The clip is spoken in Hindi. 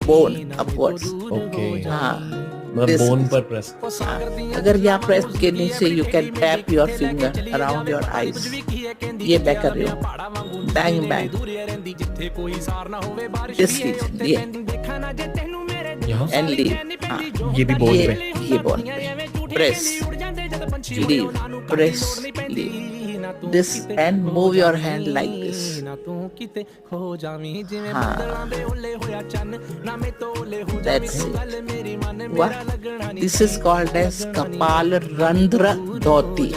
bone upwards. ओके, हाँ, मतलब this बोन is- पर प्रेस। हाँ, अगर यहाँ प्रेस के नीचे you can tap your finger around your eyes, ये मैं कर रही हूँ, बैंग बैंग, दिस रीजन, ये यहाँ एंड लीव, हाँ, ये भी बोन पे। ये बोन पे, press, leave, press, leave, this and move your hand like this. हाँ, that's it. What? This is called as Kapal Randhra Dhoti.